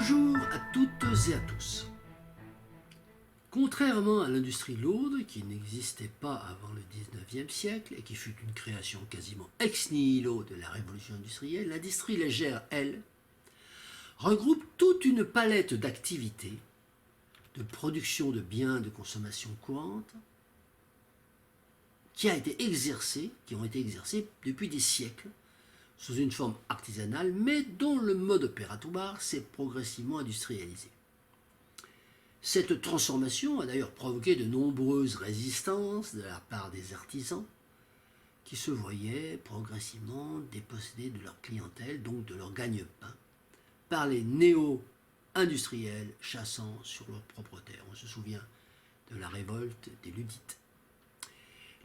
Bonjour à toutes et à tous. Contrairement à l'industrie lourde, qui n'existait pas avant le XIXe siècle et qui fut une création quasiment ex nihilo de la révolution industrielle, l'industrie légère, elle, regroupe toute une palette d'activités, de production de biens de consommation courante, qui ont été exercées depuis des siècles, sous une forme artisanale, mais dont le mode opératoire s'est progressivement industrialisé. Cette transformation a d'ailleurs provoqué de nombreuses résistances de la part des artisans qui se voyaient progressivement dépossédés de leur clientèle, donc de leur gagne-pain, par les néo-industriels chassant sur leur propre terre. On se souvient de la révolte des Luddites.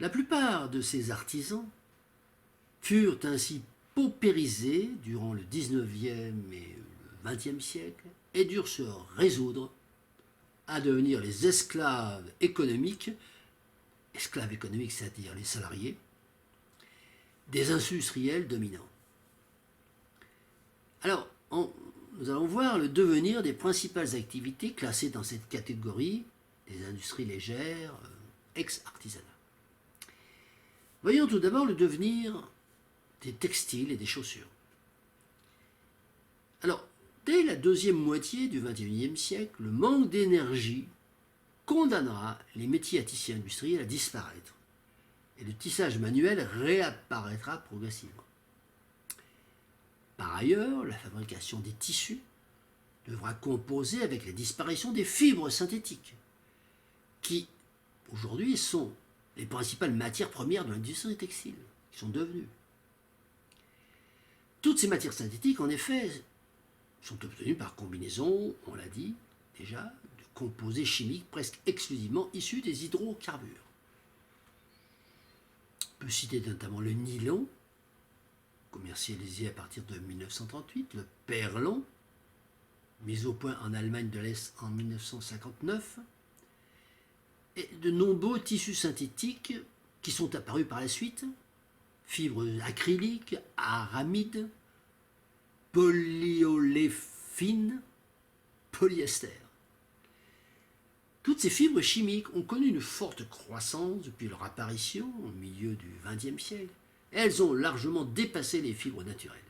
La plupart de ces artisans furent ainsi paupérisés durant le XIXe et le XXe siècle et durent se résoudre à devenir les esclaves économiques, c'est-à-dire les salariés, des industriels dominants. Alors, nous allons voir le devenir des principales activités classées dans cette catégorie des industries légères, ex-artisanat. Voyons tout d'abord le devenir des textiles et des chaussures. Alors, dès la deuxième moitié du XXIe siècle, le manque d'énergie condamnera les métiers à tisser industriels à disparaître et le tissage manuel réapparaîtra progressivement. Par ailleurs, la fabrication des tissus devra composer avec la disparition des fibres synthétiques, qui aujourd'hui sont les principales matières premières de l'industrie textile, qui sont devenues. Toutes ces matières synthétiques, en effet, sont obtenues par combinaison, on l'a dit déjà, de composés chimiques presque exclusivement issus des hydrocarbures. On peut citer notamment le nylon, commercialisé à partir de 1938, le perlon, mis au point en Allemagne de l'Est en 1959, et de nombreux tissus synthétiques qui sont apparus par la suite, fibres acryliques, aramides, polyoléphéine, polyester. Toutes ces fibres chimiques ont connu une forte croissance depuis leur apparition au milieu du XXe siècle. Elles ont largement dépassé les fibres naturelles.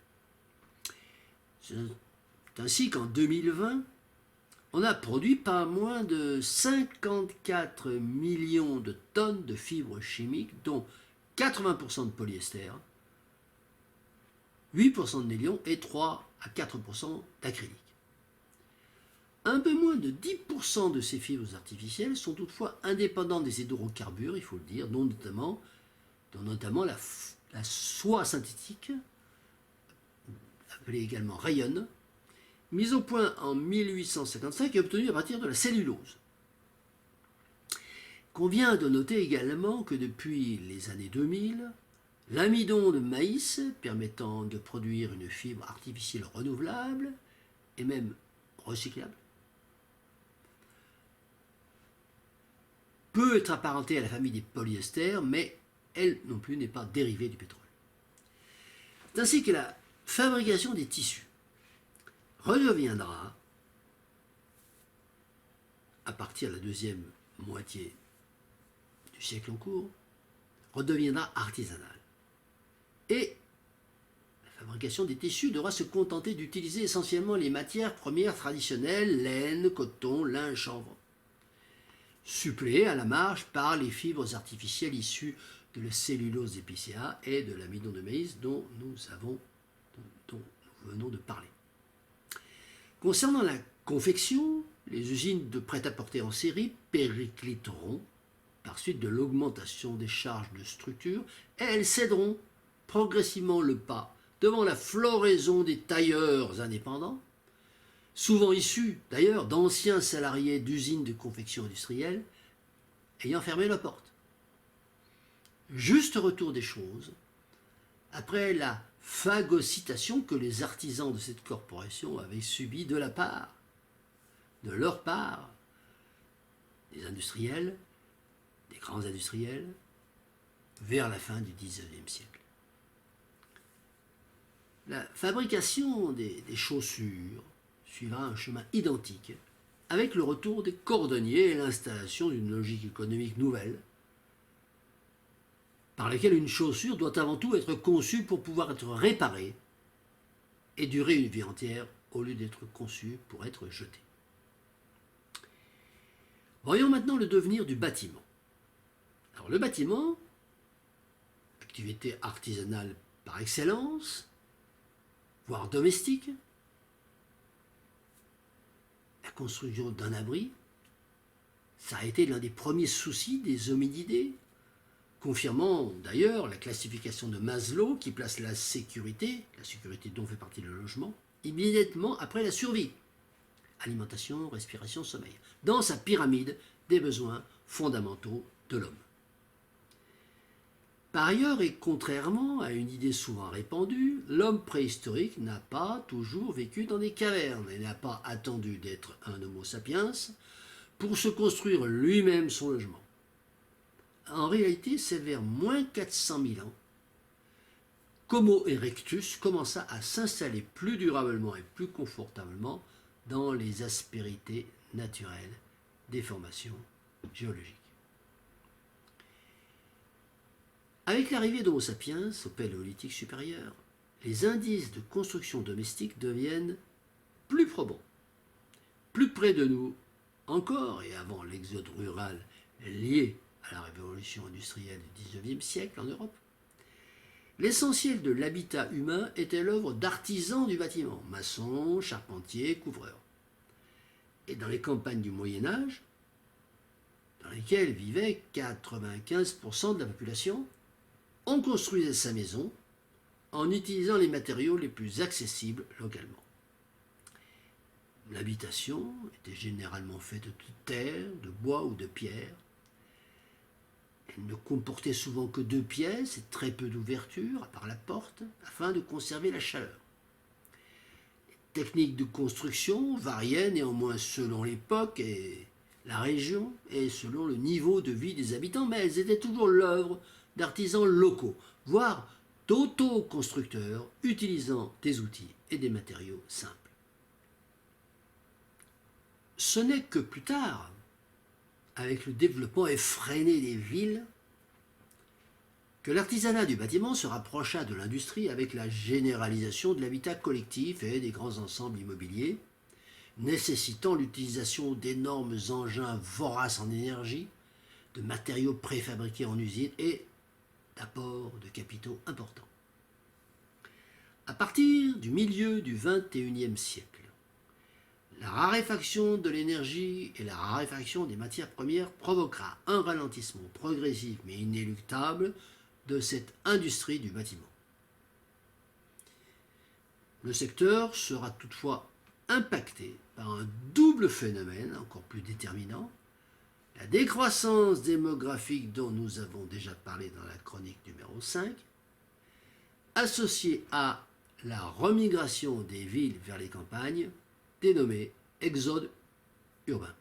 C'est ainsi qu'en 2020, on a produit pas moins de 54 millions de tonnes de fibres chimiques, dont 80% de polyester, 8% de nylon et 3 à 4% d'acrylique. Un peu moins de 10% de ces fibres artificielles sont toutefois indépendantes des hydrocarbures, il faut le dire, dont notamment la soie synthétique, appelée également rayon, mise au point en 1855 et obtenue à partir de la cellulose. Convient de noter également que depuis les années 2000, l'amidon de maïs, permettant de produire une fibre artificielle renouvelable et même recyclable, peut être apparentée à la famille des polyesters, mais elle non plus n'est pas dérivée du pétrole. C'est ainsi que la fabrication des tissus redeviendra, à partir de la deuxième moitié du siècle en cours, redeviendra artisanale. Et la fabrication des tissus devra se contenter d'utiliser essentiellement les matières premières traditionnelles, laine, coton, lin, chanvre, suppléées à la marge par les fibres artificielles issues de la cellulose épicéa et de l'amidon de maïs dont nous venons de parler. Concernant la confection, les usines de prêt-à-porter en série péricliteront par suite de l'augmentation des charges de structure et elles céderont progressivement le pas devant la floraison des tailleurs indépendants, souvent issus d'ailleurs d'anciens salariés d'usines de confection industrielle ayant fermé leurs portes. Juste retour des choses, après la phagocytation que les artisans de cette corporation avaient subie de leur part, des industriels, des grands industriels, vers la fin du XIXe siècle. La fabrication des chaussures suivra un chemin identique, avec le retour des cordonniers et l'installation d'une logique économique nouvelle, par laquelle une chaussure doit avant tout être conçue pour pouvoir être réparée et durer une vie entière au lieu d'être conçue pour être jetée. Voyons maintenant le devenir du bâtiment. Alors le bâtiment, activité artisanale par excellence, voire domestique, la construction d'un abri, ça a été l'un des premiers soucis des hominidés, confirmant d'ailleurs la classification de Maslow qui place la sécurité dont fait partie le logement, immédiatement après la survie, alimentation, respiration, sommeil, dans sa pyramide des besoins fondamentaux de l'homme. Par ailleurs, et contrairement à une idée souvent répandue, l'homme préhistorique n'a pas toujours vécu dans des cavernes et n'a pas attendu d'être un Homo sapiens pour se construire lui-même son logement. En réalité, c'est vers moins 400 000 ans qu'Homo erectus commença à s'installer plus durablement et plus confortablement dans les aspérités naturelles des formations géologiques. Avec l'arrivée d'Homo sapiens au Paléolithique supérieur, les indices de construction domestique deviennent plus probants. Plus près de nous encore, et avant l'exode rural lié à la révolution industrielle du XIXe siècle en Europe, l'essentiel de l'habitat humain était l'œuvre d'artisans du bâtiment, maçons, charpentiers, couvreurs. Et dans les campagnes du Moyen Âge, dans lesquelles vivaient 95% de la population, on construisait sa maison en utilisant les matériaux les plus accessibles localement. L'habitation était généralement faite de terre, de bois ou de pierre. Elle ne comportait souvent que 2 pièces et très peu d'ouvertures, à part la porte, afin de conserver la chaleur. Les techniques de construction variaient néanmoins selon l'époque et la région et selon le niveau de vie des habitants, mais elles étaient toujours l'œuvre d'artisans locaux, voire d'autoconstructeurs utilisant des outils et des matériaux simples. Ce n'est que plus tard, avec le développement effréné des villes, que l'artisanat du bâtiment se rapprocha de l'industrie avec la généralisation de l'habitat collectif et des grands ensembles immobiliers, nécessitant l'utilisation d'énormes engins voraces en énergie, de matériaux préfabriqués en usine et d'apports de capitaux importants. À partir du milieu du XXIe siècle, la raréfaction de l'énergie et la raréfaction des matières premières provoquera un ralentissement progressif mais inéluctable de cette industrie du bâtiment. Le secteur sera toutefois impacté par un double phénomène encore plus déterminant, la décroissance démographique dont nous avons déjà parlé dans la chronique numéro 5, associée à la remigration des villes vers les campagnes, dénommée exode urbain.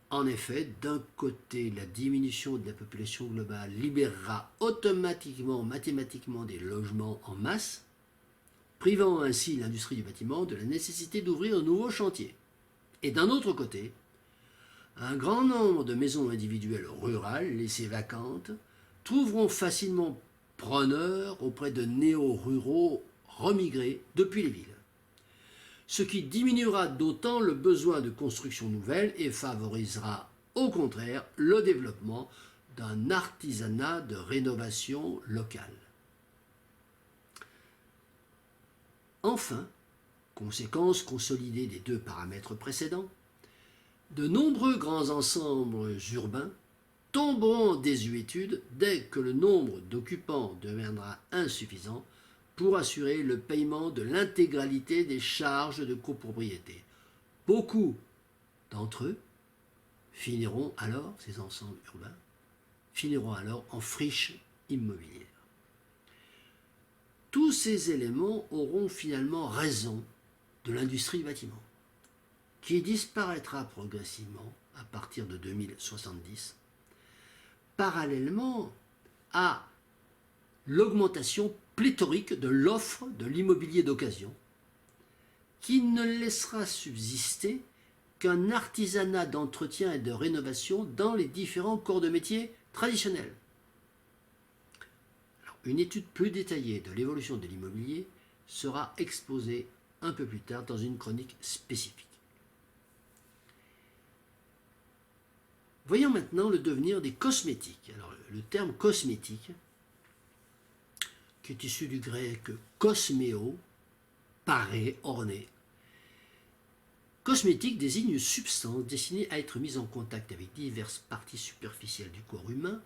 En effet, d'un côté, la diminution de la population globale libérera automatiquement, mathématiquement des logements en masse, privant ainsi l'industrie du bâtiment de la nécessité d'ouvrir de nouveaux chantiers. Et d'un autre côté, un grand nombre de maisons individuelles rurales laissées vacantes trouveront facilement preneurs auprès de néo-ruraux remigrés depuis les villes, ce qui diminuera d'autant le besoin de construction nouvelle et favorisera au contraire le développement d'un artisanat de rénovation locale. Enfin, conséquence consolidée des 2 paramètres précédents, de nombreux grands ensembles urbains tomberont en désuétude dès que le nombre d'occupants deviendra insuffisant pour assurer le paiement de l'intégralité des charges de copropriété. Beaucoup d'entre eux finiront alors, ces ensembles urbains, finiront alors en friche immobilière. Tous ces éléments auront finalement raison de l'industrie du bâtiment, qui disparaîtra progressivement à partir de 2070, parallèlement à l'augmentation pléthorique de l'offre de l'immobilier d'occasion, qui ne laissera subsister qu'un artisanat d'entretien et de rénovation dans les différents corps de métier traditionnels. Alors, une étude plus détaillée de l'évolution de l'immobilier sera exposée un peu plus tard dans une chronique spécifique. Voyons maintenant le devenir des cosmétiques. Alors, le terme cosmétique, qui est issu du grec kosméo, paré, orné. Cosmétique désigne une substance destinée à être mise en contact avec diverses parties superficielles du corps humain,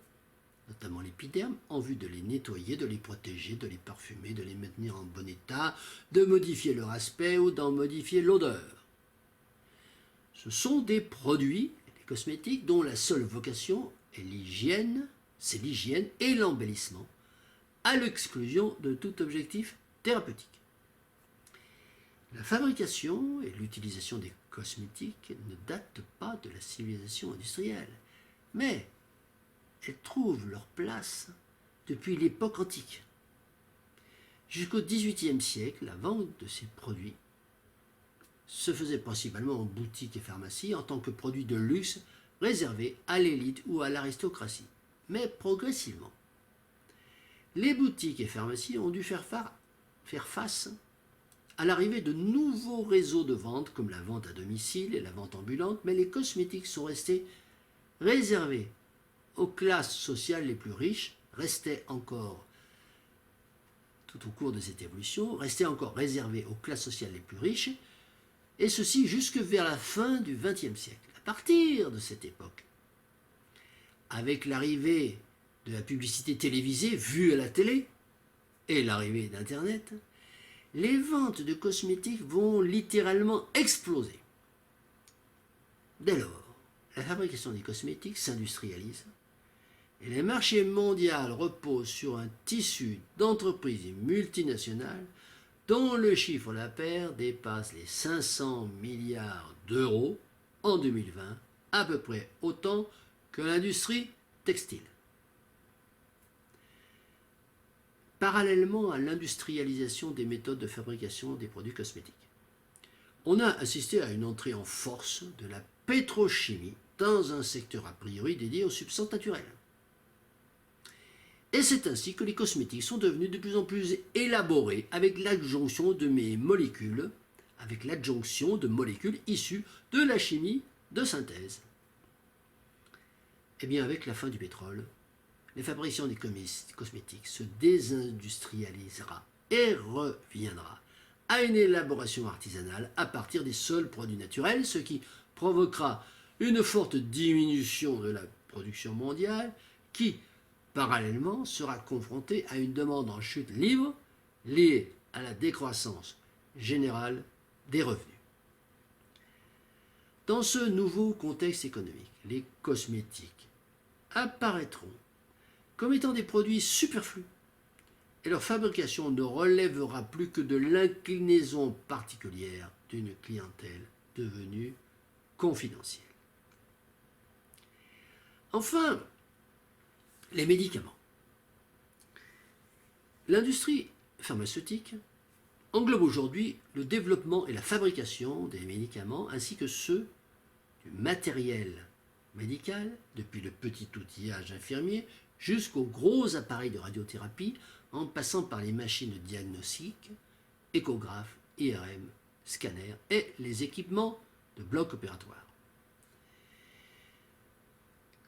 notamment l'épiderme, en vue de les nettoyer, de les protéger, de les parfumer, de les maintenir en bon état, de modifier leur aspect ou d'en modifier l'odeur. Ce sont des produits, les cosmétiques, dont la seule vocation est l'hygiène, c'est l'hygiène et l'embellissement, à l'exclusion de tout objectif thérapeutique. La fabrication et l'utilisation des cosmétiques ne datent pas de la civilisation industrielle, mais elles trouvent leur place depuis l'époque antique. Jusqu'au XVIIIe siècle, la vente de ces produits se faisait principalement en boutique et pharmacie en tant que produits de luxe réservés à l'élite ou à l'aristocratie. Mais progressivement, les boutiques et pharmacies ont dû faire face à l'arrivée de nouveaux réseaux de vente comme la vente à domicile et la vente ambulante, mais les cosmétiques sont restés réservés aux classes sociales les plus riches, restaient encore, tout au cours de cette évolution, restaient encore réservés aux classes sociales les plus riches, et ceci jusque vers la fin du XXe siècle. À partir de cette époque, avec l'arrivée de la publicité télévisée vue à la télé et l'arrivée d'Internet, les ventes de cosmétiques vont littéralement exploser. Dès lors, la fabrication des cosmétiques s'industrialise et les marchés mondiaux reposent sur un tissu d'entreprises multinationales dont le chiffre d'affaires dépasse les 500 milliards d'euros en 2020, à peu près autant que l'industrie textile. Parallèlement à l'industrialisation des méthodes de fabrication des produits cosmétiques, on a assisté à une entrée en force de la pétrochimie dans un secteur a priori dédié aux substances naturelles. Et c'est ainsi que les cosmétiques sont devenus de plus en plus élaborés avec l'adjonction de molécules issues de la chimie de synthèse. Eh bien, avec la fin du pétrole, la fabrication des cosmétiques se désindustrialisera et reviendra à une élaboration artisanale à partir des seuls produits naturels, ce qui provoquera une forte diminution de la production mondiale qui, parallèlement, sera confrontée à une demande en chute libre liée à la décroissance générale des revenus. Dans ce nouveau contexte économique, les cosmétiques apparaîtront comme étant des produits superflus et leur fabrication ne relèvera plus que de l'inclinaison particulière d'une clientèle devenue confidentielle. Enfin, les médicaments. L'industrie pharmaceutique englobe aujourd'hui le développement et la fabrication des médicaments ainsi que ceux du matériel médical, depuis le petit outillage infirmier jusqu'aux gros appareils de radiothérapie, en passant par les machines de diagnostic, échographes, IRM, scanners et les équipements de bloc opératoire.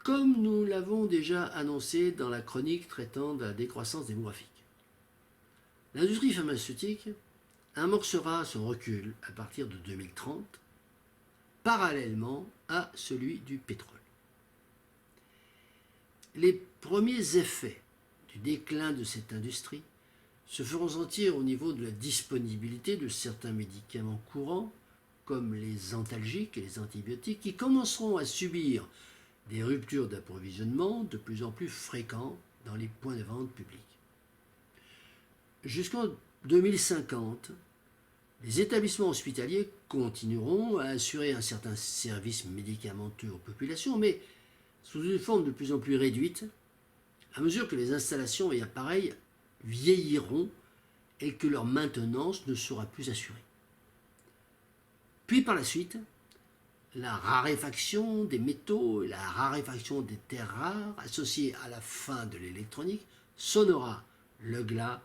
Comme nous l'avons déjà annoncé dans la chronique traitant de la décroissance démographique, l'industrie pharmaceutique amorcera son recul à partir de 2030, parallèlement à celui du pétrole. Les premiers effets du déclin de cette industrie se feront sentir au niveau de la disponibilité de certains médicaments courants, comme les antalgiques et les antibiotiques, qui commenceront à subir des ruptures d'approvisionnement de plus en plus fréquentes dans les points de vente publics. Jusqu'en 2050, les établissements hospitaliers continueront à assurer un certain service médicamenteux aux populations, mais sous une forme de plus en plus réduite, à mesure que les installations et appareils vieilliront et que leur maintenance ne sera plus assurée. Puis par la suite, la raréfaction des métaux et la raréfaction des terres rares associées à la fin de l'électronique sonnera le glas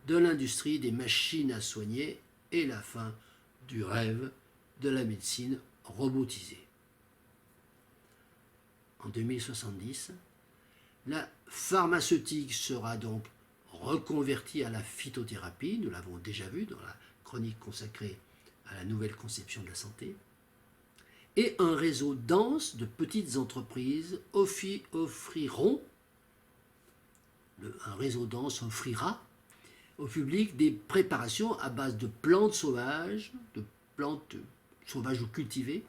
de l'industrie des machines à soigner et la fin du rêve de la médecine robotisée. En 2070, la pharmaceutique sera donc reconvertie à la phytothérapie, nous l'avons déjà vu dans la chronique consacrée à la nouvelle conception de la santé, et un réseau dense de petites entreprises offrira au public des préparations à base de plantes sauvages ou cultivées,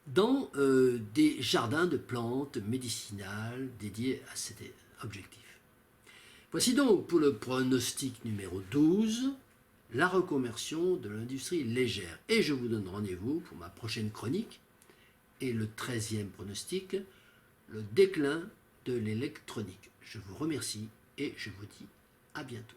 dans des jardins de plantes médicinales dédiés à cet objectif. Voici donc pour le pronostic numéro 12, la reconversion de l'industrie légère. Et je vous donne rendez-vous pour ma prochaine chronique et le 13e pronostic, le déclin de l'électronique. Je vous remercie et je vous dis à bientôt.